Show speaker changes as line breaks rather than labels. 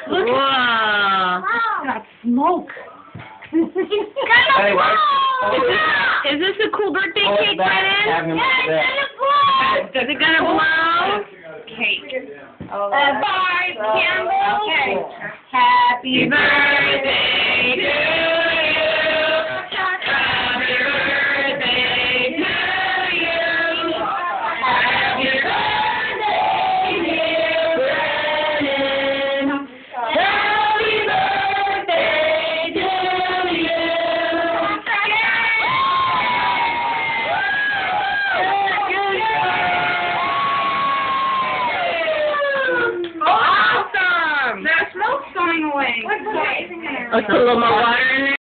Look. Wow.
Got smoke.
Is this a cool birthday cake, Brennan? Is it gonna blow?
Cake.
Bye, Campbell.
Okay.
Happy birthday to you. Happy birthday to you. Happy birthday, dear Brennan. Happy birthday to you.
Awesome! The smoke's going away.
Let's put a little more water.